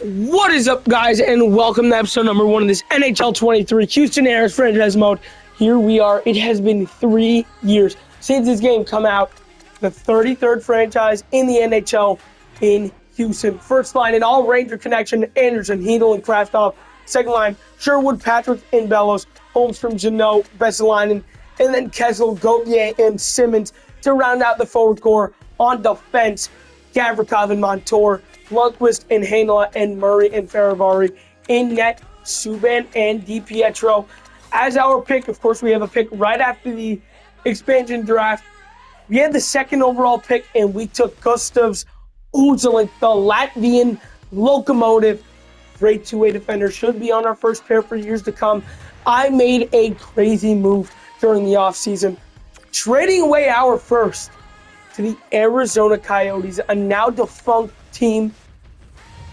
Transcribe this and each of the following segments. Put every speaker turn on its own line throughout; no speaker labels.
What is up, guys, and welcome to episode number 1 of this NHL 23 Houston Aeros franchise mode. Here we are. It has been 3 years since this game come out. The 33rd franchise in the NHL in Houston. First line, an all-Ranger connection, Anderson, Hedel, and Kraftov. Second line, Sherwood, Patrick, and Bellows. Holmstrom, Janot, Vesalainen, and then Kessel, Gauthier, and Simmons to round out the forward core. On defense, Gavrikov and Montour, Lundqvist and Heinola, and Murray and Faravari. In net, Subban and DiPietro. As our pick, of course, we have a pick right after the expansion draft. We had the second overall pick, and we took Gustavs Uzalink, the Latvian locomotive. Great two-way defender, should be on our first pair for years to come. I made a crazy move during the offseason, trading away our first to the Arizona Coyotes, a now defunct team.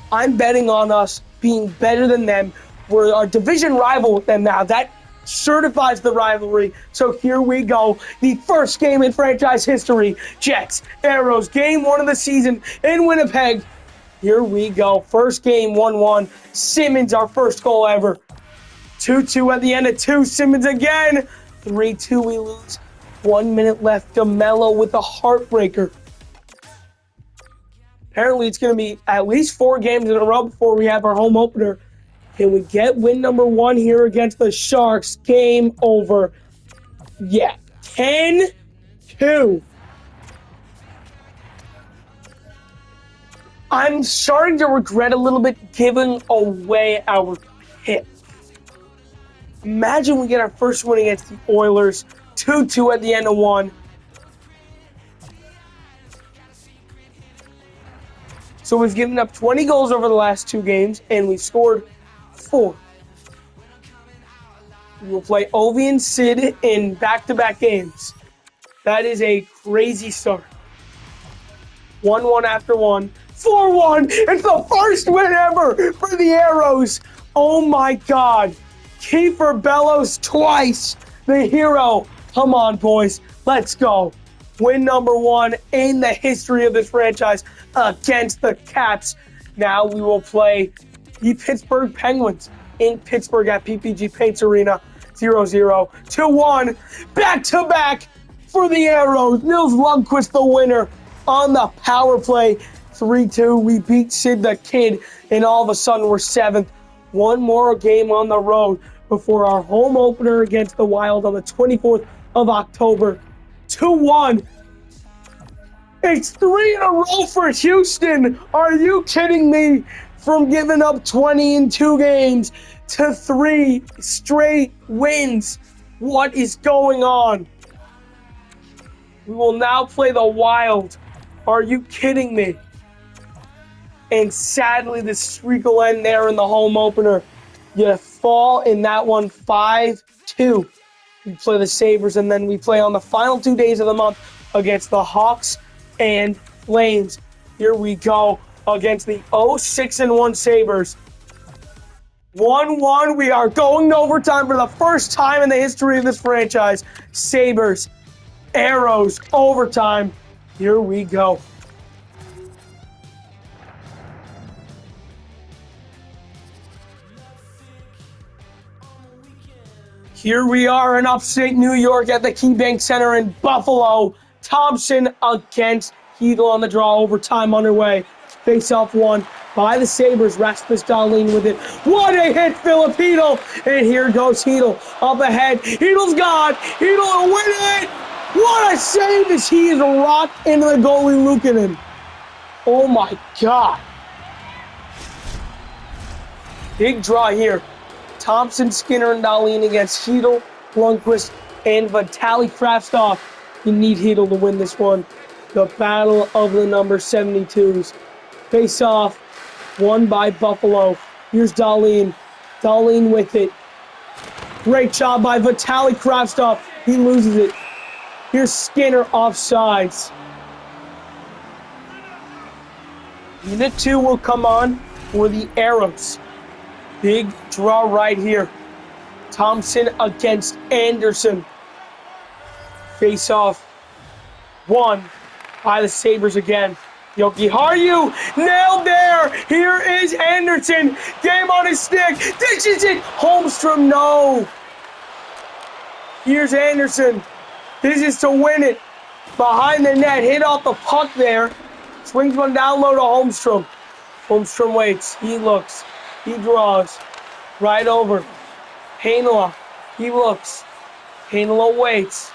I'm betting on us being better than them. We're our division rival with them now. That certifies the rivalry. So here we go. The first game in franchise history. Jets, Aeros, game 1 of the season in Winnipeg. Here we go. First game, 1-1. Simmons, our first goal ever. 2-2 at the end of 2. Simmons again. 3-2, we lose. 1 minute left. DeMello with a heartbreaker. Apparently, it's going to be at least 4 games in a row before we have our home opener. Can we get win number 1 here against the Sharks? Game over. Yeah, 10-2. I'm starting to regret a little bit giving away our pick. Imagine we get our first win against the Oilers. 2-2 at the end of 1. So we've given up 20 goals over the last 2 games, and we've scored 4. We will play Ovi and Sid in back-to-back games. That is a crazy start. 1-1 after 1. 4-1. It's the first win ever for the Aeros. Oh my God. Kiefer Bellows twice. The hero. Come on, boys. Let's go. Win number 1 in the history of this franchise against the Caps. Now we will play the Pittsburgh Penguins in Pittsburgh at PPG Paints Arena. 0-0. 2-1. Back-to-back for the Aeros. Nils Lundqvist the winner on the power play. 3-2. We beat Sid the Kid, and all of a sudden we're 7th. One more game on the road before our home opener against the Wild on the 24th of October. 2-1. It's 3 in a row for Houston. Are you kidding me? From giving up 20 in 2 games to 3 straight wins. What is going on? We will now play the Wild. Are you kidding me? And sadly, the streak will end there in the home opener. You fall in that one 5-2. We play the Sabres, and then we play on the final 2 days of the month against the Hawks and Flames. Here we go against the 0-6-1 Sabres. 1-1. We are going to overtime for the first time in the history of this franchise. Sabres, Aeros, overtime. Here we go. Here we are in upstate New York at the KeyBank Center in Buffalo. Thompson against Hedel on the draw. Overtime underway. Face-off won by the Sabres. Rasmus Dahlin with it. What a hit, Filipino! And here goes Hedel up ahead. Hedel's gone. Hedel will win it! What a save as he is rocked into the goalie Luukkonen. Oh my God. Big draw here. Thompson, Skinner, and Dahlin against Hedel, Lundqvist, and Vitaly Kraftov. You need Hedel to win this one. The battle of the number 72s. Face off, won by Buffalo. Here's Dahlin. Dahlin with it. Great job by Vitaly Kraftov. He loses it. Here's Skinner offsides. Unit 2 will come on for the Aeros. Big draw right here. Thompson against Anderson. Face off. Won by the Sabres again. Yoki Haru nailed there. Here is Anderson. Game on his stick. Dishes it. Holmstrom, no. Here's Anderson. This is to win it. Behind the net. Hit off the puck there. Swings one down low to Holmstrom. Holmstrom waits. He looks. He draws. Right over. Heinola. He looks. Heinola waits.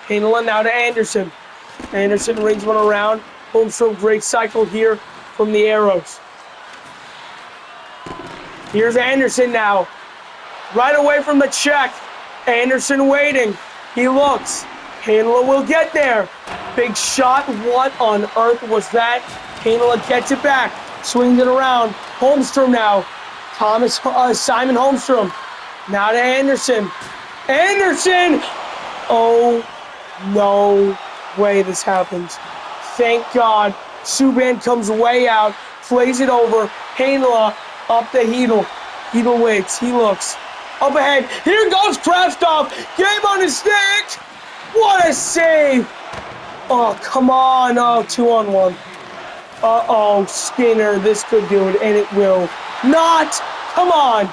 Heinola now to Anderson. Anderson rings one around. Holmstrom, great cycle here from the Aeros. Here's Anderson now. Right away from the check. Anderson waiting. He looks. Heinola will get there. Big shot. What on earth was that? Heinola gets it back. Swings it around. Holmstrom now. Simon Holmstrom. Now to Anderson. Anderson! Oh, no way this happens. Thank God. Subban comes way out. Plays it over. Heinola up to Hedel. Hedel waits. He looks. Up ahead. Here goes Kraftov. Game on his stick. What a save. Oh, come on. Oh, 2-on-1. Uh-oh, Skinner. This could do it, and it will not. Come on.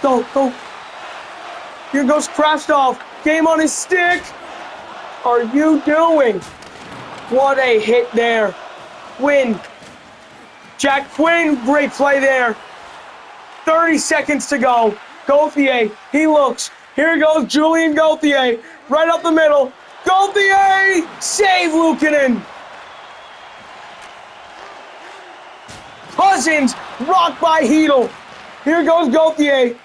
Go, go. Here goes Kraftov. Game on his stick. Are you doing? What a hit there. Win. Jack Quinn, great play there. 30 seconds to go. Gauthier, he looks. Here goes Julian Gauthier. Right up the middle. Gauthier! Save Luukkonen. Cousins, rocked by Hedel. Here goes Gauthier.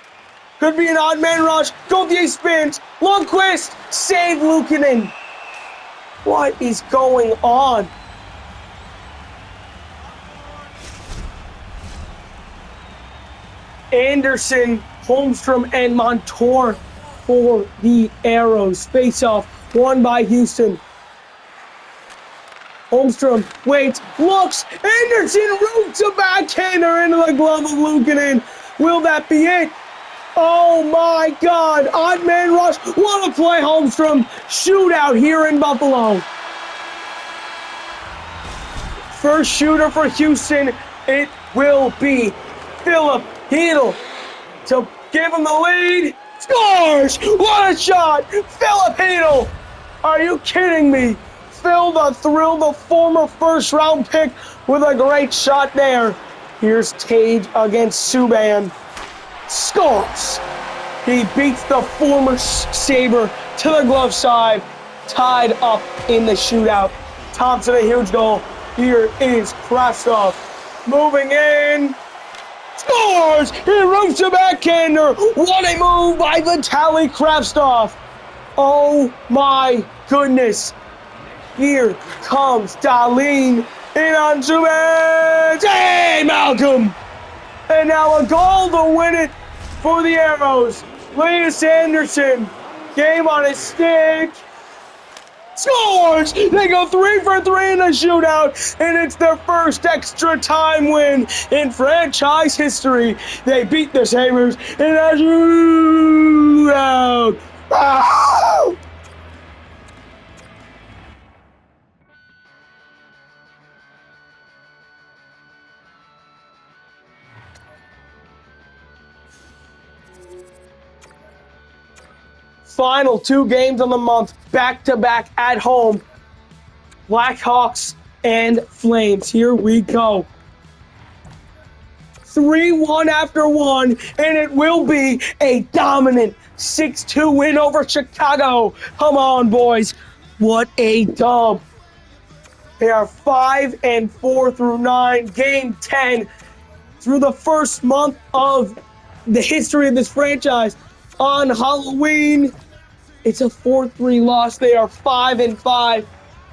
Could be an odd man rush. Gauthier spins. Lundqvist, save Luukkonen. What is going on? Anderson, Holmstrom, and Montour for the Aeros. Face-off won by Houston. Holmstrom waits, looks, Anderson roots a backhander into the glove of Luukkonen. Will that be it? Oh my God, odd man rush. What a play, Holmstrom. Shootout here in Buffalo. First shooter for Houston, it will be Philip Hedel to give him the lead. Scores! What a shot! Philip Hedel! Are you kidding me? Phil the Thrill, the former first-round pick, with a great shot there. Here's Tage against Subban. Scores! He beats the former Sabre to the glove side, tied up in the shootout. Thompson, a huge goal. Here is Kraftov moving in. Scores! He roofs a backhander. What a move by Vitaly Kraftov. Oh my goodness. Here comes Dahlin in on Subban. Hey, Malcolm! And now a goal to win it for the Aeros. Elias Anderson, game on his stick. Scores! They go 3 for 3 in the shootout, and it's their first extra time win in franchise history. They beat the Sabres in a shootout. Ah! Final 2 games on the month, back-to-back at home. Blackhawks and Flames. Here we go. 3-1 after 1, and it will be a dominant 6-2 win over Chicago. Come on, boys. What a dub. They are 5-4 through 9. Game 10 through the first month of the history of this franchise. On Halloween, it's a 4-3 loss. They are 5-5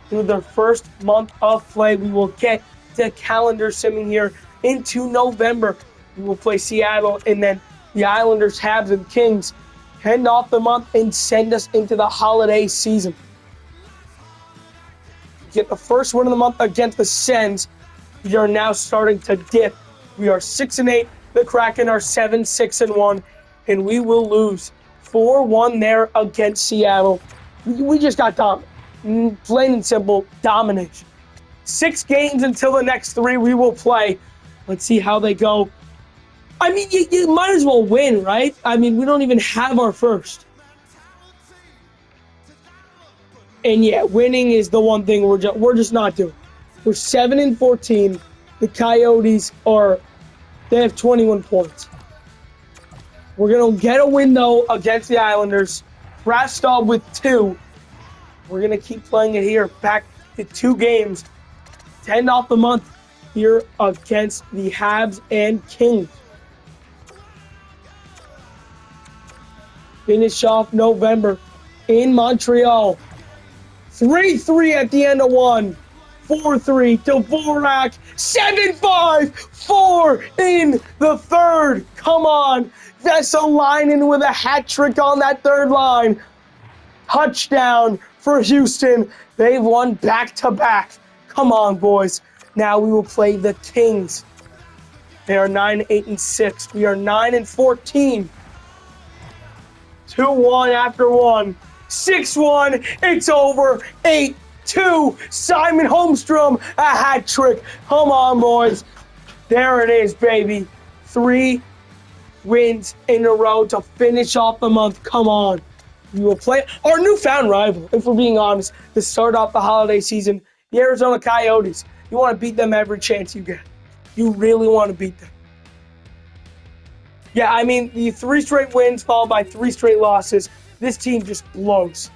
through their first month of play. We will get the calendar simming here into November. We will play Seattle, and then the Islanders, Habs, and Kings end off the month and send us into the holiday season. Get the first win of the month against the Sens. We are now starting to dip. We are 6-8. The Kraken are 7-6-1. And we will lose 4-1 there against Seattle. We just got dominated. Plain and simple, domination. 6 games until the next 3 we will play. Let's see how they go. I mean, you might as well win, right? I mean, we don't even have our first. And yeah, winning is the one thing we're just not doing. We're 7-14. The Coyotes they have 21 points. We're gonna get a win though against the Islanders. Rastov with 2. We're gonna keep playing it here. Back to 2 games to end off the month here against the Habs and Kings. Finish off November in Montreal. 3-3 at the end of 1. 4-3 to Dvorak. 7-5. 4 in the third. Come on. Vesalainen with a hat trick on that third line. Touchdown for Houston. They've won back-to-back. Come on, boys. Now we will play the Kings. They are 9-8-6. We are 9-14. 2-1 after 1. 6-1. It's over. 8-2. Simon Holmstrom, a hat trick. Come on, boys. There it is, baby. 3 wins in a row to finish off the month. Come on. We will play our newfound rival, if we're being honest, to start off the holiday season, the Arizona Coyotes. You want to beat them every chance you get. You really want to beat them. Yeah, I mean, the 3 straight wins followed by 3 straight losses. This team just blows.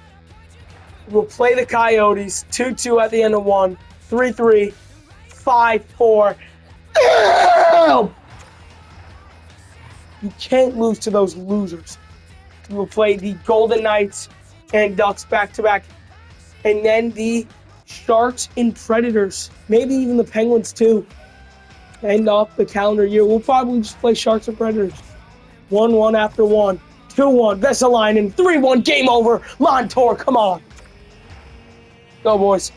We'll play the Coyotes. 2-2 at the end of 1. 3-3. 5-4. You can't lose to those losers. We will play the Golden Knights and Ducks back-to-back. And then the Sharks and Predators. Maybe even the Penguins, too. End off the calendar year. We'll probably just play Sharks and Predators. 1-1 after 1. 2-1. Vesalainen. 3-1. Game over. Montour, come on. Go, boys.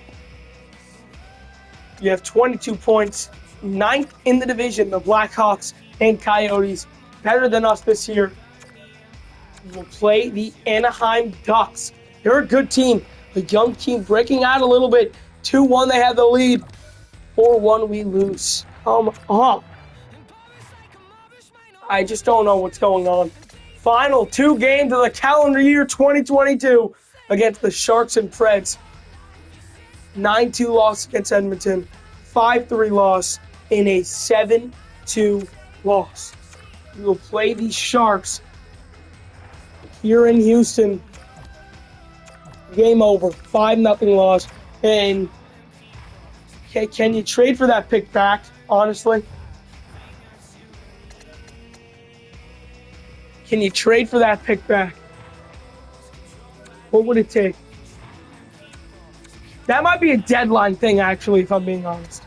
You have 22 points. 9th in the division. The Blackhawks and Coyotes. Better than us this year. We'll play the Anaheim Ducks. They're a good team. A young team breaking out a little bit. 2-1, they have the lead. 4-1, we lose. Come on. I just don't know what's going on. Final 2 games of the calendar year 2022 against the Sharks and Preds. 9-2 loss against Edmonton. 5-3 loss in a 7-2 loss. We will play the Sharks here in Houston. Game over. 5-0 loss. And can you trade for that pick back, honestly? Can you trade for that pick back? What would it take? That might be a deadline thing, actually, if I'm being honest.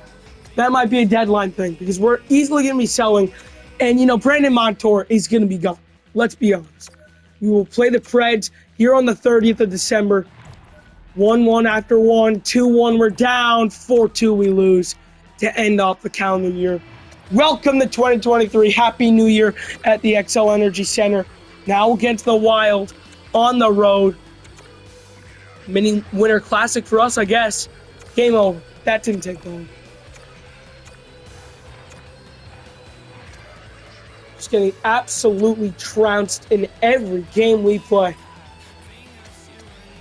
That might be a deadline thing because we're easily going to be selling. And, Brandon Montour is going to be gone. Let's be honest. We will play the Preds here on the 30th of December. 1-1 after 1. 2-1, we're down. 4-2, we lose to end off the calendar year. Welcome to 2023. Happy New Year at the XL Energy Center. Now against the Wild on the road. Mini Winter Classic for us, I guess. Game over. That didn't take long. Just getting absolutely trounced in every game we play.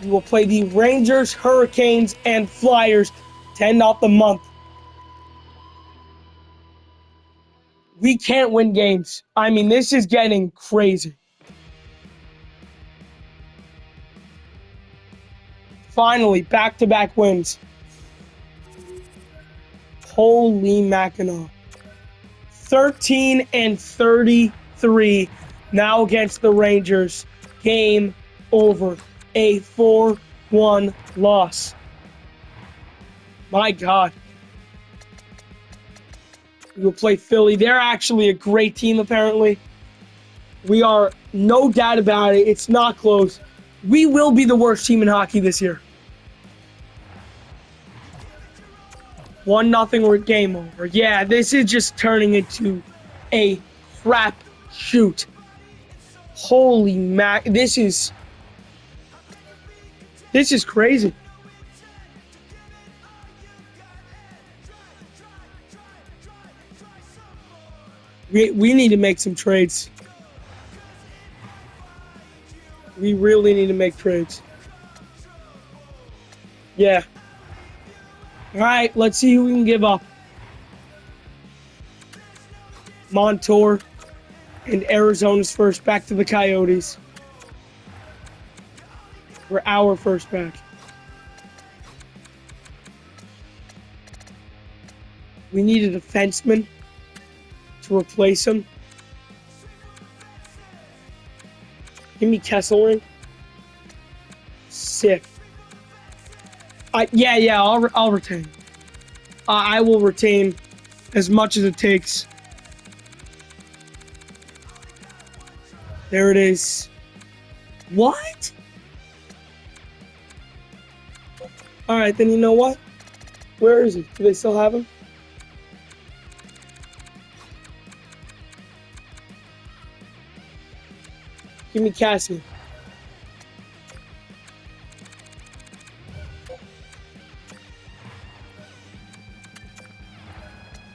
We will play the Rangers, Hurricanes, and Flyers to end off the month. We can't win games. I mean, this is getting crazy. Finally, back-to-back wins. Holy Mackinac. 13-33 now against the Rangers. Game over. A 4-1 loss. My God. We will play Philly. They're actually a great team, apparently. We are no doubt about it. It's not close. We will be the worst team in hockey this year. 1-0, we're game over. Yeah, this is just turning into a crap shoot. Holy mac. This is crazy. We need to make some trades. We really need to make trades. Yeah. All right, let's see who we can give up. Montour and Arizona's first back to the Coyotes. For our first back. We need a defenseman to replace him. Give me Kesselring. Sick. Yeah, I'll retain. I will retain as much as it takes. There it is. What? All right, then you know what? Where is he? Do they still have him? Give me Cassian.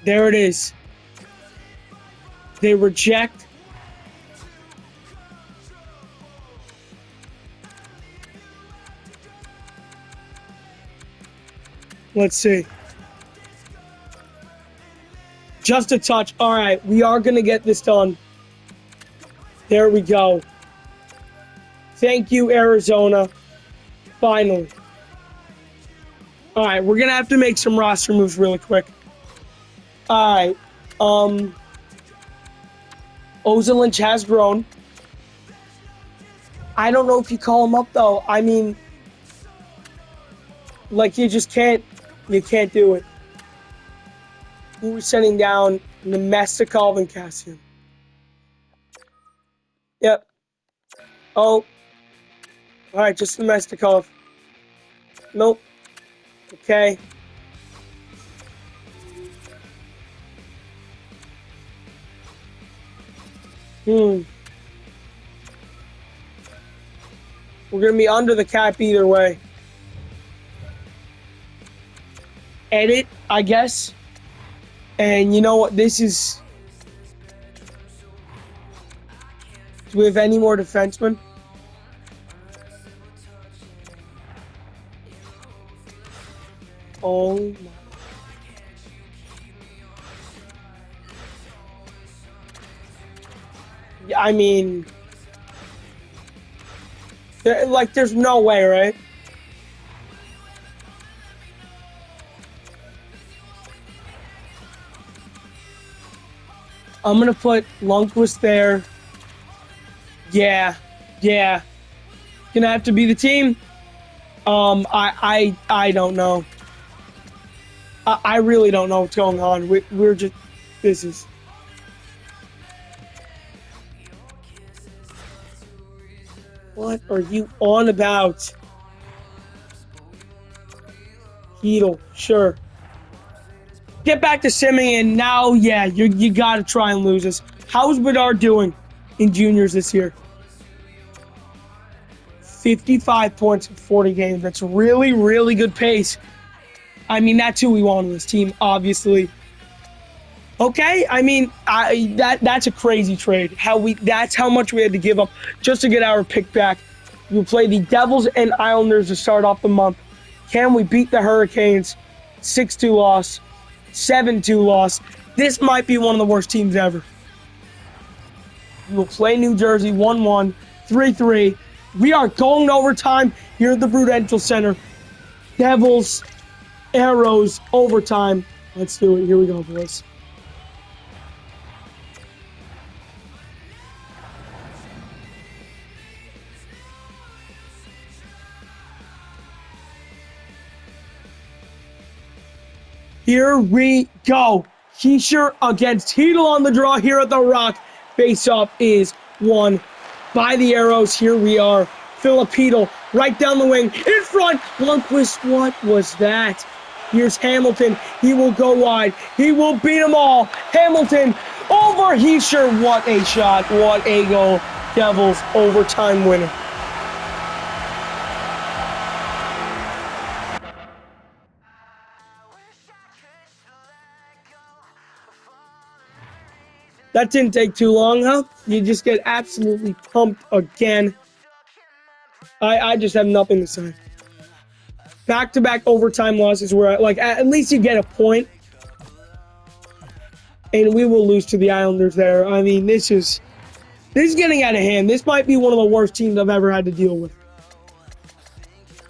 There it is. They reject. Let's see. Just a touch. All right, we are going to get this done. There we go. Thank you, Arizona. Finally. All right, we're going to have to make some roster moves really quick. All right. Ozelinch has grown. I don't know if you call him up, though. I mean, like, you just can't. You can't do it. Who we're sending down? Nemestikov and Cassian. Yep. Oh. All right, just Nemestikov. Nope. Okay. We're going to be under the cap either way. Edit, I guess. And you know what? This is... Do we have any more defensemen? Oh my... I mean... there's no way, right? I'm going to put Lundqvist there. Yeah. Gonna have to be the team. I don't know. I really don't know what's going on. We're just... This is... What are you on about? Heedle, sure. Get back to Simeon now. Yeah, you got to try and lose us. How's Bedard doing in juniors this year? 55 points in 40 games. That's really, really good pace. I mean, that's who we want on this team, obviously. Okay, I mean, that's a crazy trade. That's how much we had to give up just to get our pick back. We'll play the Devils and Islanders to start off the month. Can we beat the Hurricanes? 6-2 loss, 7-2 loss. This might be one of the worst teams ever. We will play New Jersey 1-1, 3-3. We are going to overtime here at the Prudential Center. Devils, Aeros, overtime. Let's do it. Here we go, boys. Here we go. Heischer against Heedle on the draw here at the Rock. Face-off is won by the Aeros. Here we are. Philip Heedle right down the wing. In front. Lundqvist, what was that? Here's Hamilton. He will go wide. He will beat them all. Hamilton over Heischer. What a shot. What a goal. Devils overtime winner. That didn't take too long, huh? You just get absolutely pumped again. I just have nothing to say. Back-to-back overtime losses where, like, at least you get a point. And we will lose to the Islanders there. I mean, this is getting out of hand. This might be one of the worst teams I've ever had to deal with.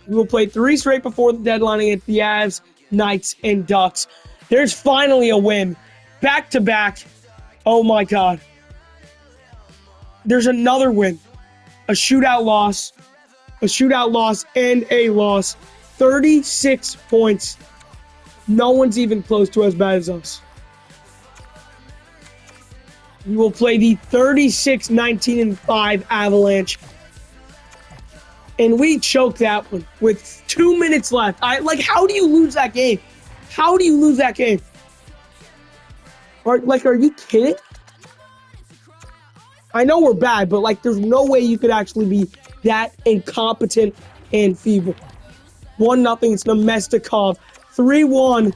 We will play 3 straight before the deadline against the Avs, Knights, and Ducks. There's finally a win. Back-to-back. Oh, my God. There's another win. A shootout loss, and a loss. 36 points. No one's even close to as bad as us. We will play the 36-19-5 Avalanche. And we choked that one with 2 minutes left. How do you lose that game? How do you lose that game? Are you kidding? I know we're bad, but, there's no way you could actually be that incompetent and feeble. 1-0, it's Nemestikov. 3-1.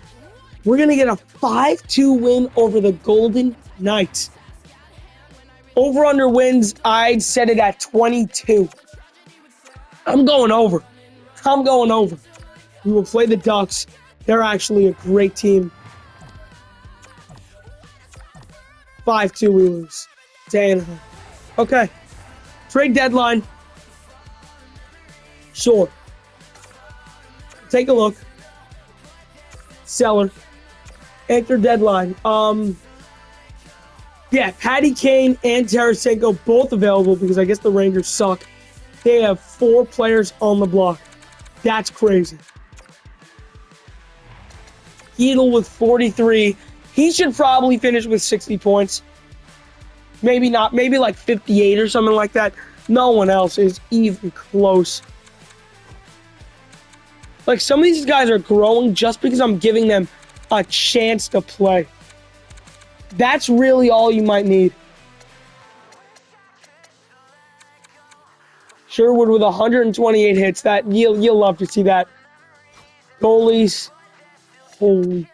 We're going to get a 5-2 win over the Golden Knights. Over-under wins, I'd set it at 22. I'm going over. We will play the Ducks. They're actually a great team. 5-2 we lose to Anaheim. Okay. Trade deadline. Sure. Take a look. Seller. Enter deadline. Yeah, Patty Kane and Tarasenko both available because I guess the Rangers suck. They have 4 players on the block. That's crazy. Heedle with 43. He should probably finish with 60 points. Maybe not. Maybe 58 or something like that. No one else is even close. Some of these guys are growing just because I'm giving them a chance to play. That's really all you might need. Sherwood with 128 hits. That you'll love to see that. Goalies. Holy.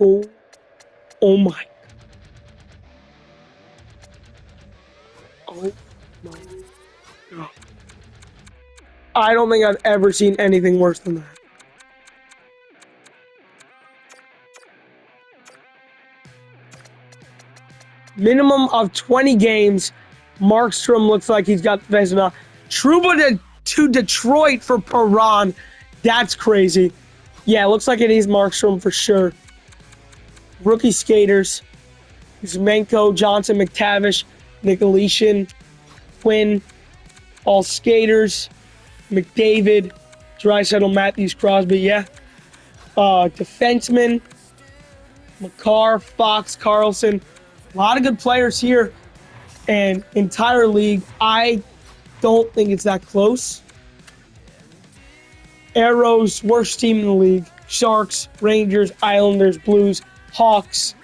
Oh my. Oh my God. I don't think I've ever seen anything worse than that. Minimum of 20 games. Markstrom looks like he's got the Vezina. Trouba to Detroit for Perron. That's crazy. Yeah, it looks like it is Markstrom for sure. Rookie skaters. Zmenko, Johnson, McTavish, Nicolishin, Quinn. All skaters. McDavid, Draisaitl, Matthews, Crosby, yeah. Defenseman. Makar, Fox, Carlson. A lot of good players here, and entire league, I don't think it's that close. Aeros, worst team in the league. Sharks, Rangers, Islanders, Blues, Hawks.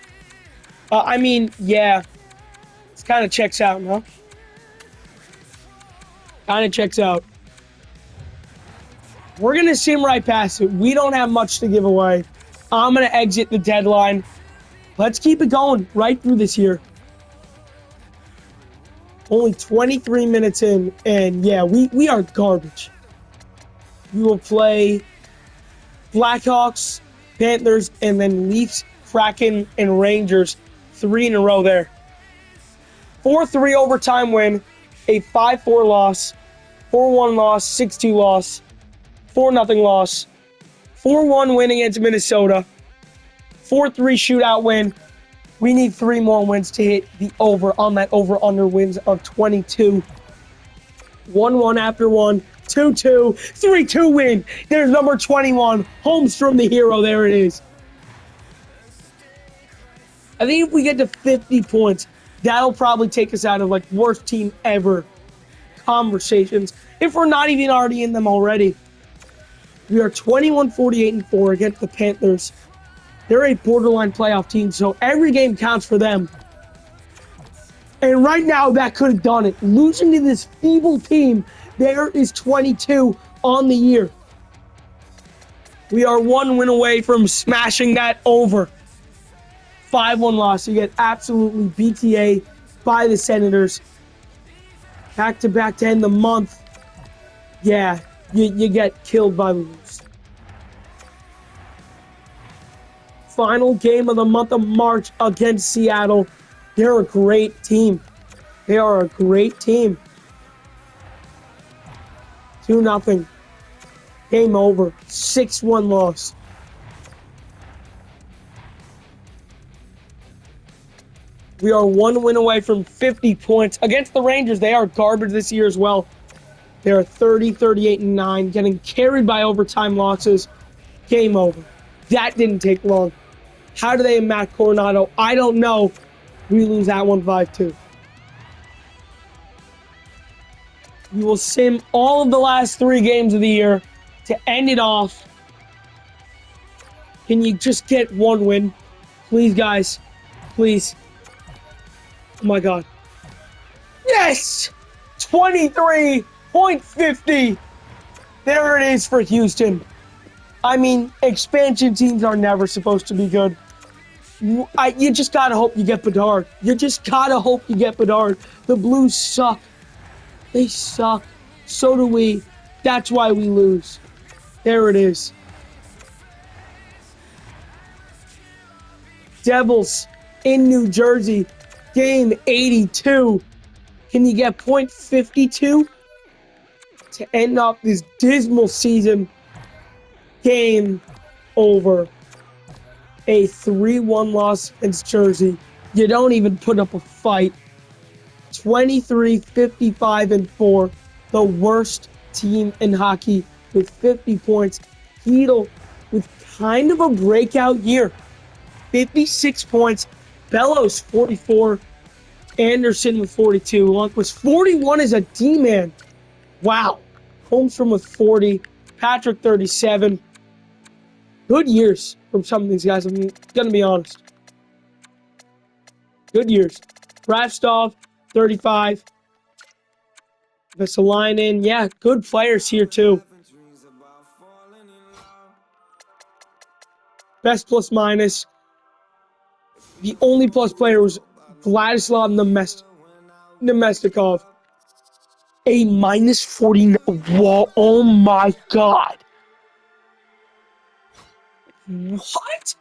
Yeah, it kind of checks out, no? Kind of checks out. We're going to sim right past it. We don't have much to give away. I'm going to exit the deadline. Let's keep it going right through this year. Only 23 minutes in, and yeah, we are garbage. We will play Blackhawks, Panthers, and then Leafs, Kraken, and Rangers. 3 in a row there. 4-3 overtime win, a 5-4 loss, 4-1 loss, 6-2 loss, 4-0 loss, 4-1 win against Minnesota, 4-3 shootout win. We need 3 more wins to hit the over on that over-under wins of 22. 1-1 after 1, 2-2, 3-2 win. There's number 21, Holmstrom the hero. There it is. I think if we get to 50 points, that'll probably take us out of worst team ever conversations. If we're not even already in them already. We are 21-48-4 against the Panthers. They're a borderline playoff team, so every game counts for them. And right now, that could have done it. Losing to this feeble team, there is 22 on the year. We are 1 win away from smashing that over. 5-1 loss. You get absolutely BTA by the Senators. Back-to-back to end the month. Yeah, you get killed by the Leafs. Final game of the month of March against Seattle. They're a great team. They are a great team. 2-0. Game over. 6-1 loss. We are 1 win away from 50 points. Against the Rangers, they are garbage this year as well. They are 30, 38, and 9, getting carried by overtime losses. Game over. That didn't take long. How do they have Matt Coronado? I don't know. We lose that one 5-2. We will sim all of the last 3 games of the year to end it off. Can you just get 1 win? Please, guys. Please. Oh, my God. Yes! 23.50. There it is for Houston. I mean, expansion teams are never supposed to be good. You just gotta hope you get Bedard. You just gotta hope you get Bedard. The Blues suck. They suck. So do we. That's why we lose. There it is. Devils in New Jersey. Game 82. Can you get .52 to end off this dismal season? Game over. A 3-1 loss against Jersey. You don't even put up a fight. 23-55-4. The worst team in hockey with 50 points. Hedl with kind of a breakout year. 56 points. Bellows 44. Anderson with 42. Lundqvist 41 as a D-man. Wow. Holmstrom with 40. Patrick 37. Good years from some of these guys. I'm going to be honest. Good years. Rastov 35. Vesalainen. Yeah, good players here too. Best plus minus. The only plus player was Vladislav Nemestikov. A minus 40. Whoa, oh my God. What?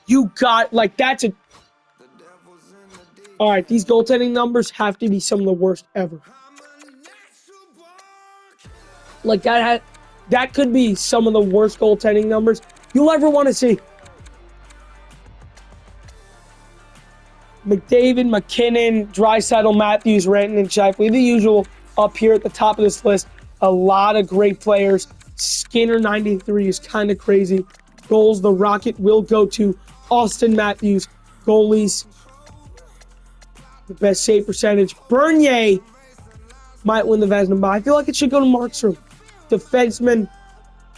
You got, like, that's a... All right, these goaltending numbers have to be some of the worst ever. Like, that could be some of the worst goaltending numbers you'll ever want to see. McDavid, McKinnon, Draisaitl, Matthews, Renton, and Shifley, the usual up here at the top of this list. A lot of great players. Skinner, 93, is kind of crazy. Goals, the Rocket will go to Austin Matthews. Goalies, the best save percentage. Bernier might win the Vezina, but I feel like it should go to Markstrom. Defenseman,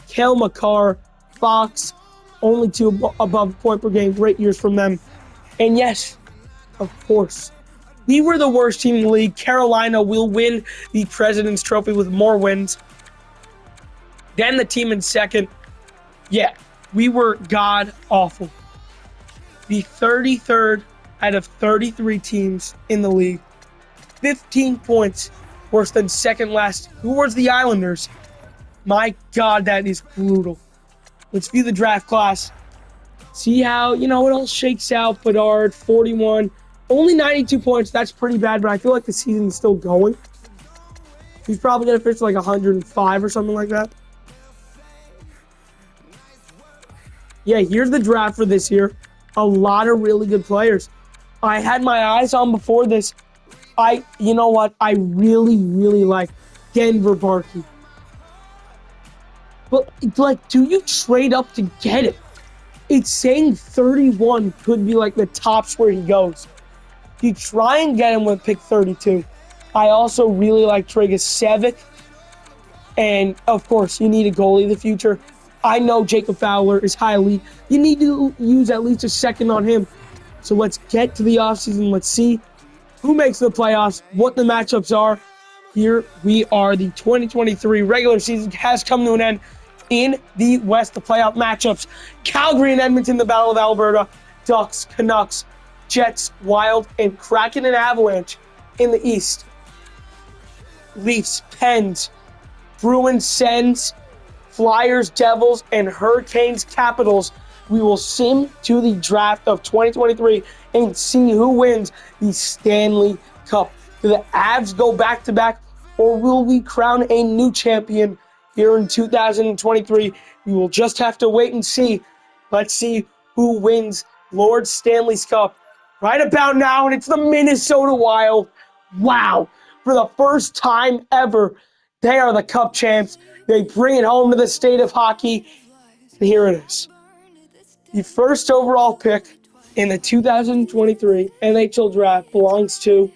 Cale Makar, Fox, only 2 above point per game. Great years from them. And yes, of course, we were the worst team in the league. Carolina will win the President's Trophy with more wins. Then the team in second. Yeah, we were god-awful. The 33rd out of 33 teams in the league. 15 points worse than second last. Who was the Islanders? My God, that is brutal. Let's view the draft class. See how, it all shakes out. Bedard, 41. Only 92 points. That's pretty bad, but I feel like the season's still going. He's probably going to finish like 105 or something like that. Yeah, here's the draft for this year. A lot of really good players. I had my eyes on before this. You know what? I really, really like Denver Barkey. But, like, do you trade up to get it? It's saying 31 could be, like, the tops where he goes. You try and get him with pick 32. I also really like Dragicevic. And, of course, you need a goalie in the future. I know Jacob Fowler is highly. You need to use at least a second on him. So let's get to the offseason. Let's see who makes the playoffs, what the matchups are. Here we are. The 2023 regular season has come to an end. In the West, the playoff matchups. Calgary and Edmonton, the Battle of Alberta. Ducks, Canucks, Jets, Wild, and Kraken and Avalanche in the East. Leafs, Pens, Bruins, Sens, Flyers, Devils, and Hurricanes, Capitals. We will sim to the draft of 2023 and see who wins the Stanley Cup. Do the Avs go back-to-back, or will we crown a new champion here in 2023? We will just have to wait and see. Let's see who wins Lord Stanley's Cup right about now, and it's the Minnesota Wild. Wow. For the first time ever, they are the Cup champs. They bring it home to the state of hockey. And here it is. The first overall pick in the 2023 NHL draft belongs to...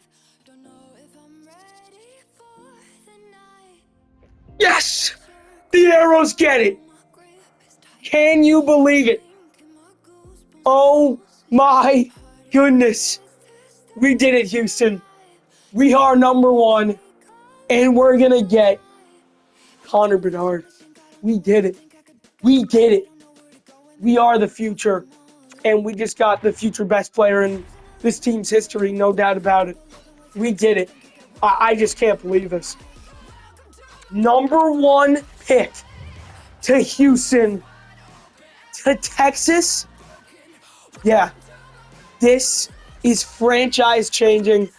Yes! The Aeros get it! Can you believe it? Oh my goodness. We did it, Houston. We are number one, and we're going to get Connor Bedard. We did it. We did it. We are the future, and we just got the future best player in this team's history, no doubt about it. We did it. I just can't believe this. Number one pick to Houston, to Texas. Yeah, this is franchise changing.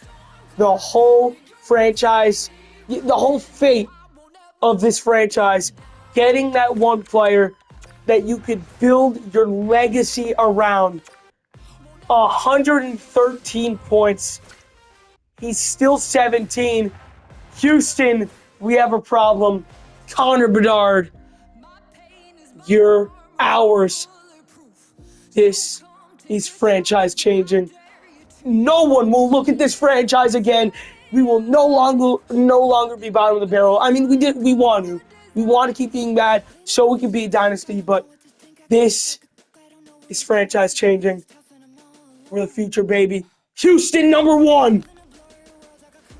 The whole franchise, the whole fate of this franchise, getting that one player that you could build your legacy around. 113 points. He's still 17. Houston, we have a problem. Connor Bedard, you're ours. This is franchise changing. No one will look at this franchise again. We will no longer be bottom of the barrel. I mean, we want to. We want to keep being bad so we can be a dynasty, but this is franchise changing. We're the future, baby. Houston, number one.